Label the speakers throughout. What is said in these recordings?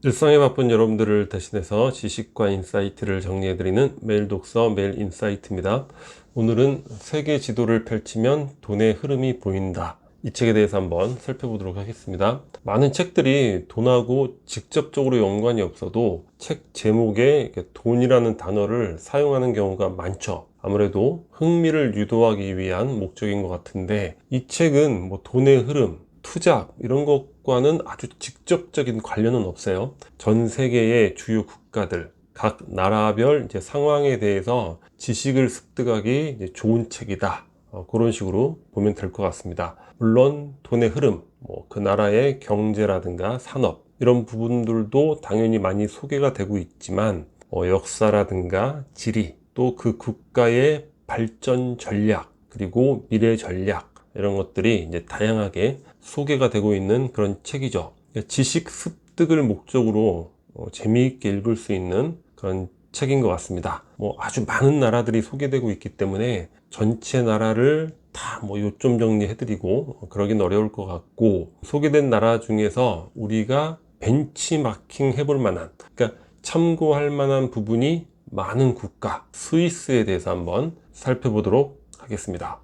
Speaker 1: 일상에 바쁜 여러분들을 대신해서 지식과 인사이트를 정리해드리는 매일 독서 매일 인사이트입니다. 오늘은 세계 지도를 펼치면 돈의 흐름이 보인다. 이 책에 대해서 한번 살펴보도록 하겠습니다. 많은 책들이 돈하고 직접적으로 연관이 없어도 책 제목에 돈이라는 단어를 사용하는 경우가 많죠. 아무래도 흥미를 유도하기 위한 목적인 것 같은데, 이 책은 돈의 흐름, 투자 이런 것과는 아주 직접적인 관련은 없어요. 전 세계의 주요 국가들, 각 나라별 상황에 대해서 지식을 습득하기 좋은 책이다. 그런 식으로 보면 될 것 같습니다. 물론 돈의 흐름, 그 나라의 경제라든가 산업 이런 부분들도 당연히 많이 소개가 되고 있지만, 역사라든가 지리, 또 그 국가의 발전 전략, 그리고 미래 전략 이런 것들이 다양하게 소개가 되고 있는 그런 책이죠. 지식 습득을 목적으로 재미있게 읽을 수 있는 그런 책인 것 같습니다. 아주 많은 나라들이 소개되고 있기 때문에 전체 나라를 다 요점 정리해드리고 그러긴 어려울 것 같고, 소개된 나라 중에서 우리가 벤치마킹 해볼 만한, 그러니까 참고할 만한 부분이 많은 국가, 스위스에 대해서 한번 살펴보도록 하겠습니다.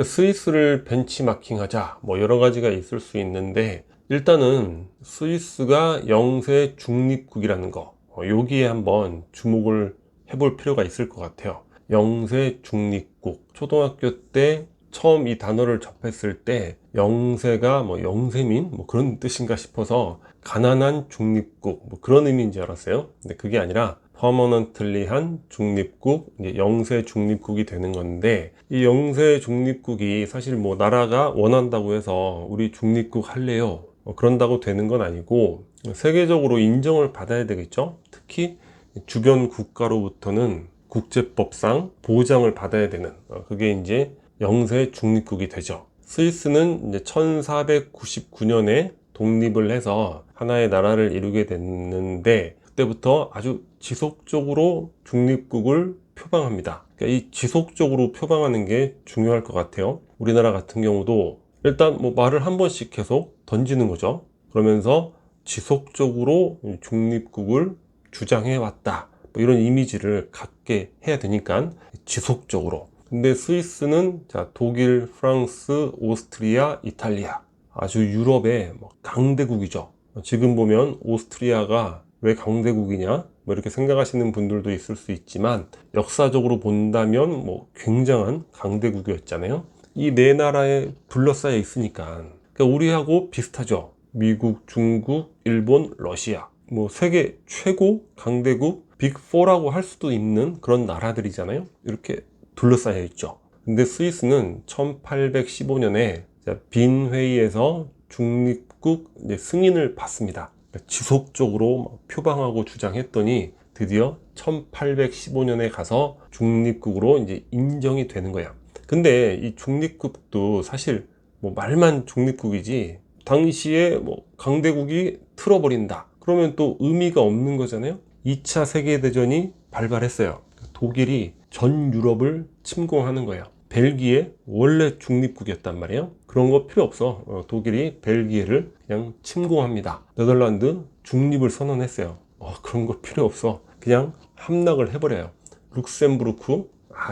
Speaker 1: 스위스를 벤치마킹 하자, 여러 가지가 있을 수 있는데, 일단은 스위스가 영세 중립국이라는 거, 여기에 한번 주목을 해볼 필요가 있을 것 같아요. 영세 중립국. 초등학교 때 처음 이 단어를 접했을 때 영세가 영세민 그런 뜻인가 싶어서 가난한 중립국 그런 의미인 줄 알았어요. 근데 그게 아니라 퍼머넌틀리한 중립국, 영세 중립국이 되는 건데, 이 영세 중립국이 사실 나라가 원한다고 해서 우리 중립국 할래요, 그런다고 되는 건 아니고, 세계적으로 인정을 받아야 되겠죠. 특히 주변 국가로부터는 국제법상 보장을 받아야 되는, 그게 이제 영세 중립국이 되죠. 스위스는 이제 1499년에 독립을 해서 하나의 나라를 이루게 됐는데, 그때부터 아주 지속적으로 중립국을 표방합니다. 그러니까 이 지속적으로 표방하는 게 중요할 것 같아요. 우리나라 같은 경우도 일단 말을 한 번씩 계속 던지는 거죠. 그러면서 지속적으로 중립국을 주장해 왔다, 이런 이미지를 갖게 해야 되니까 지속적으로. 근데 스위스는 독일, 프랑스, 오스트리아, 이탈리아, 아주 유럽의 강대국이죠. 지금 보면 오스트리아가 왜 강대국이냐 이렇게 생각하시는 분들도 있을 수 있지만, 역사적으로 본다면 굉장한 강대국이었잖아요. 이 네 나라에 둘러싸여 있으니까, 그러니까 우리하고 비슷하죠. 미국, 중국, 일본, 러시아, 세계 최고 강대국 빅4라고 할 수도 있는 그런 나라들이잖아요. 이렇게 둘러싸여 있죠. 근데 스위스는 1815년에 빈 회의에서 중립국 승인을 받습니다. 지속적으로 표방하고 주장했더니 드디어 1815년에 가서 중립국으로 인정이 되는 거야. 근데 이 중립국도 사실 말만 중립국이지, 당시에 강대국이 틀어버린다 그러면 또 의미가 없는 거잖아요. 2차 세계대전이 발발했어요. 독일이 전 유럽을 침공하는 거예요. 벨기에 원래 중립국이었단 말이에요. 그런 거 필요 없어. 독일이 벨기에를 그냥 침공합니다. 네덜란드 중립을 선언했어요. 그런 거 필요 없어. 그냥 함락을 해버려요. 룩셈부르크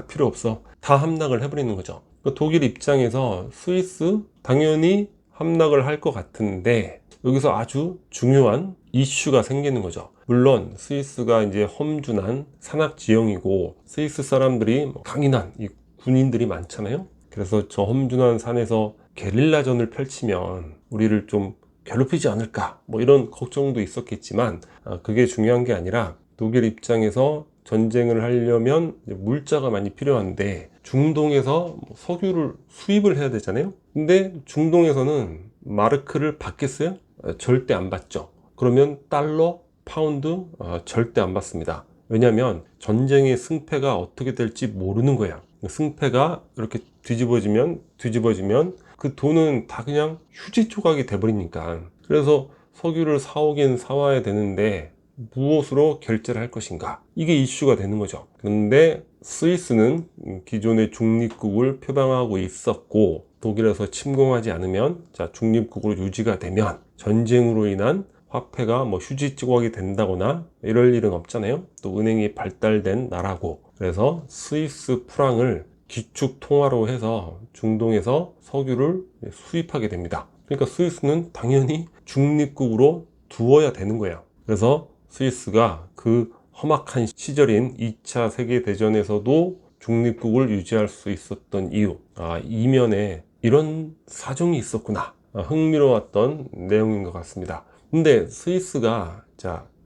Speaker 1: 필요 없어. 다 함락을 해버리는 거죠. 독일 입장에서 스위스 당연히 함락을 할 것 같은데, 여기서 아주 중요한 이슈가 생기는 거죠. 물론 스위스가 이제 험준한 산악 지형이고, 스위스 사람들이 강인한 이 군인들이 많잖아요. 그래서 저 험준한 산에서 게릴라전을 펼치면 우리를 좀 괴롭히지 않을까, 이런 걱정도 있었겠지만, 그게 중요한 게 아니라, 독일 입장에서 전쟁을 하려면 물자가 많이 필요한데, 중동에서 석유를 수입을 해야 되잖아요. 근데 중동에서는 마르크를 받겠어요? 절대 안 받죠. 그러면 달러, 파운드 절대 안 받습니다. 왜냐하면 전쟁의 승패가 어떻게 될지 모르는 거야. 승패가 이렇게 뒤집어지면 그 돈은 다 그냥 휴지 조각이 돼버리니까. 그래서 석유를 사오긴 사와야 되는데 무엇으로 결제를 할 것인가, 이게 이슈가 되는 거죠. 그런데 스위스는 기존의 중립국을 표방하고 있었고, 독일에서 침공하지 않으면, 중립국으로 유지가 되면 전쟁으로 인한 화폐가 뭐 휴지 조각이 된다거나 이럴 일은 없잖아요. 또 은행이 발달된 나라고. 그래서 스위스 프랑을 기축 통화로 해서 중동에서 석유를 수입하게 됩니다. 그러니까 스위스는 당연히 중립국으로 두어야 되는 거예요. 그래서 스위스가 그 험악한 시절인 2차 세계대전에서도 중립국을 유지할 수 있었던 이유, 이면에 이런 사정이 있었구나. 흥미로웠던 내용인 것 같습니다. 근데 스위스가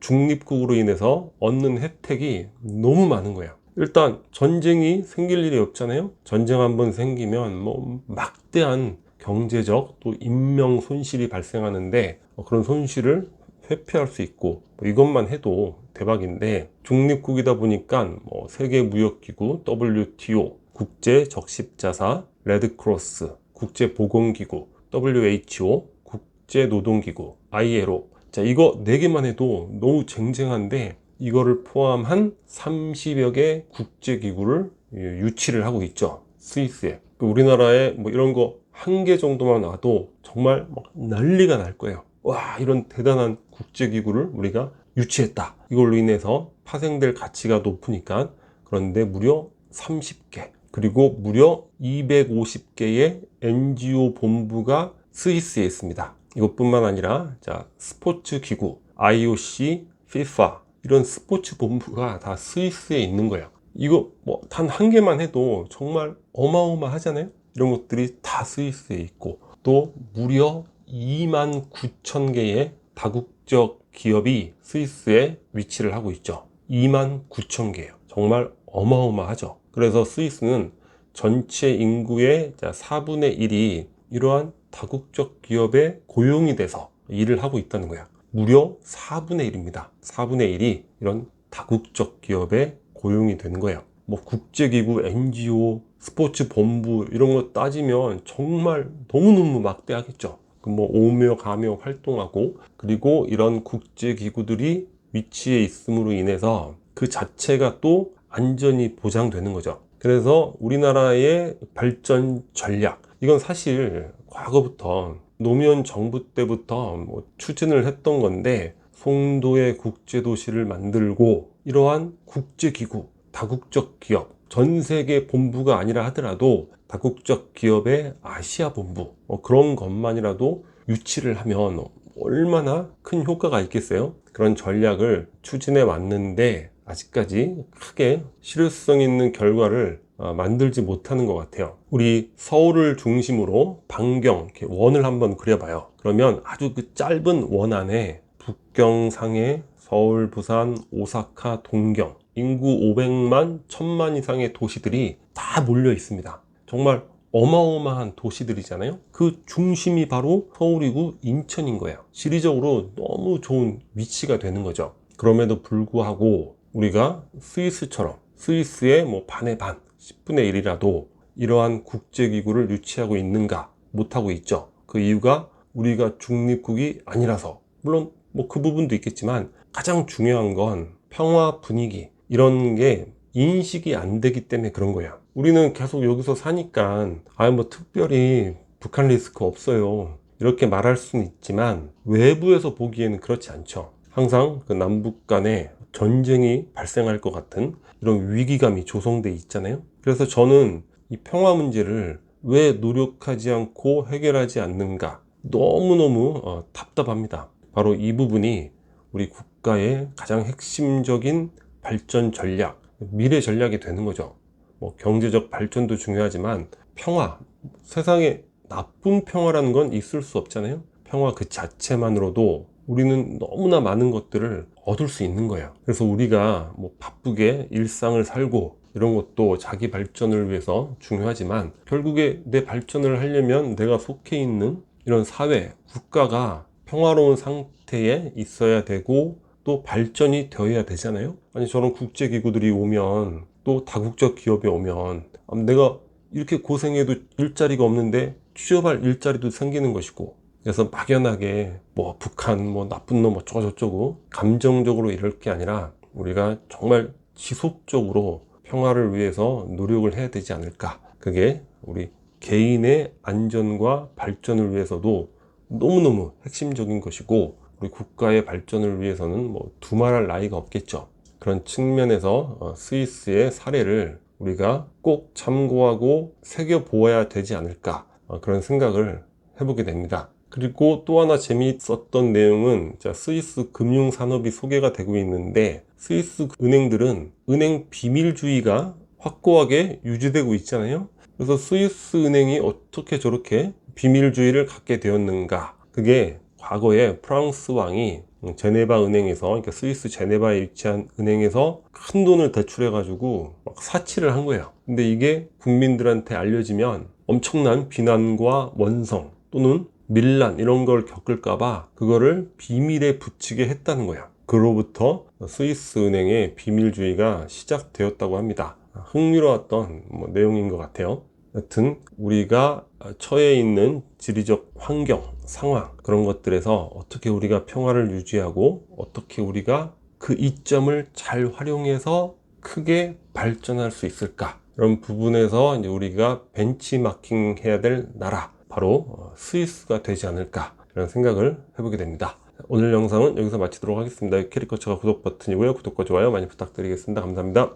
Speaker 1: 중립국으로 인해서 얻는 혜택이 너무 많은 거예요. 일단 전쟁이 생길 일이 없잖아요. 전쟁 한번 생기면 뭐 막대한 경제적 또 인명 손실이 발생하는데 그런 손실을 회피할 수 있고 이것만 해도 대박인데, 중립국이다 보니까 세계무역기구 WTO, 국제적십자사, 레드크로스, 국제보건기구 WHO, 국제노동기구 ILO, 이거 4개만 해도 너무 쟁쟁한데 이거를 포함한 30여 개 국제기구를 유치를 하고 있죠, 스위스에. 우리나라에 뭐 이런 거 1개 정도만 와도 정말 난리가 날 거예요. 와, 이런 대단한 국제기구를 우리가 유치했다. 이걸로 인해서 파생될 가치가 높으니까. 그런데 무려 30개, 그리고 무려 250개의 NGO 본부가 스위스에 있습니다. 이것뿐만 아니라 스포츠 기구, IOC, FIFA, 이런 스포츠 본부가 다 스위스에 있는 거예요. 이거 단 1개만 해도 정말 어마어마하잖아요. 이런 것들이 다 스위스에 있고, 또 무려 29,000개의 다국적 기업이 스위스에 위치를 하고 있죠. 29,000개예요. 정말 어마어마하죠. 그래서 스위스는 전체 인구의 4분의 1이 이러한 다국적 기업에 고용이 돼서 일을 하고 있다는 거야. 무려 4분의 1입니다. 4분의 1이 이런 다국적 기업에 고용이 되는 거예요. 국제기구, NGO, 스포츠 본부 이런 거 따지면 정말 너무너무 막대하겠죠. 오며 가며 활동하고, 그리고 이런 국제기구들이 위치해 있음으로 인해서 그 자체가 또 안전이 보장되는 거죠. 그래서 우리나라의 발전 전략, 이건 사실 과거부터 노무현 정부 때부터 추진을 했던 건데, 송도의 국제도시를 만들고 이러한 국제기구, 다국적 기업, 전 세계 본부가 아니라 하더라도 다국적 기업의 아시아 본부, 그런 것만이라도 유치를 하면 얼마나 큰 효과가 있겠어요. 그런 전략을 추진해 왔는데 아직까지 크게 실효성 있는 결과를 만들지 못하는 것 같아요. 우리 서울을 중심으로 반경 이렇게 원을 한번 그려봐요. 그러면 아주 그 짧은 원 안에 북경, 상해, 서울, 부산, 오사카, 동경, 인구 500만, 1000만 이상의 도시들이 다 몰려 있습니다. 정말 어마어마한 도시들이잖아요. 그 중심이 바로 서울이고 인천인 거예요. 지리적으로 너무 좋은 위치가 되는 거죠. 그럼에도 불구하고 우리가 스위스처럼, 스위스의 반의 반, 10분의 1이라도 이러한 국제기구를 유치하고 있는가? 못하고 있죠. 그 이유가 우리가 중립국이 아니라서. 물론 그 부분도 있겠지만 가장 중요한 건 평화 분위기, 이런 게 인식이 안 되기 때문에 그런 거야. 우리는 계속 여기서 사니까 특별히 북한 리스크 없어요, 이렇게 말할 수는 있지만 외부에서 보기에는 그렇지 않죠. 항상 그 남북 간에 전쟁이 발생할 것 같은 이런 위기감이 조성돼 있잖아요. 그래서 저는 이 평화 문제를 왜 노력하지 않고 해결하지 않는가, 너무너무 답답합니다. 바로 이 부분이 우리 국가의 가장 핵심적인 발전 전략, 미래 전략이 되는 거죠. 경제적 발전도 중요하지만 평화, 세상에 나쁜 평화라는 건 있을 수 없잖아요. 평화 그 자체만으로도 우리는 너무나 많은 것들을 얻을 수 있는 거예요. 그래서 우리가 바쁘게 일상을 살고 이런 것도 자기 발전을 위해서 중요하지만, 결국에 내 발전을 하려면 내가 속해 있는 이런 사회, 국가가 평화로운 상태에 있어야 되고 또 발전이 되어야 되잖아요. 아니, 저런 국제기구들이 오면, 또 다국적 기업이 오면 내가 이렇게 고생해도 일자리가 없는데 취업할 일자리도 생기는 것이고, 그래서 막연하게 북한 나쁜 놈 어쩌고저쩌고 감정적으로 이럴 게 아니라 우리가 정말 지속적으로 평화를 위해서 노력을 해야 되지 않을까. 그게 우리 개인의 안전과 발전을 위해서도 너무너무 핵심적인 것이고, 우리 국가의 발전을 위해서는 뭐 두말할 나위가 없겠죠. 그런 측면에서 스위스의 사례를 우리가 꼭 참고하고 새겨보아야 되지 않을까, 그런 생각을 해보게 됩니다. 그리고 또 하나 재미있었던 내용은 스위스 금융산업이 소개가 되고 있는데, 스위스 은행들은 은행 비밀주의가 확고하게 유지되고 있잖아요. 그래서 스위스 은행이 어떻게 저렇게 비밀주의를 갖게 되었는가, 그게 과거에 프랑스 왕이 제네바 은행에서, 그러니까 스위스 제네바에 위치한 은행에서 큰 돈을 대출해 가지고 막 사치를 한 거예요. 근데 이게 국민들한테 알려지면 엄청난 비난과 원성 또는 밀란 이런 걸 겪을까봐 그거를 비밀에 붙이게 했다는 거야. 그로부터 스위스 은행의 비밀주의가 시작되었다고 합니다. 흥미로웠던 내용인 것 같아요. 여튼 우리가 처해 있는 지리적 환경, 상황, 그런 것들에서 어떻게 우리가 평화를 유지하고 어떻게 우리가 그 이점을 잘 활용해서 크게 발전할 수 있을까, 이런 부분에서 이제 우리가 벤치마킹 해야 될 나라, 바로 스위스가 되지 않을까, 이런 생각을 해보게 됩니다. 오늘 영상은 여기서 마치도록 하겠습니다. 캐리커처가 구독 버튼이고요. 구독과 좋아요 많이 부탁드리겠습니다. 감사합니다.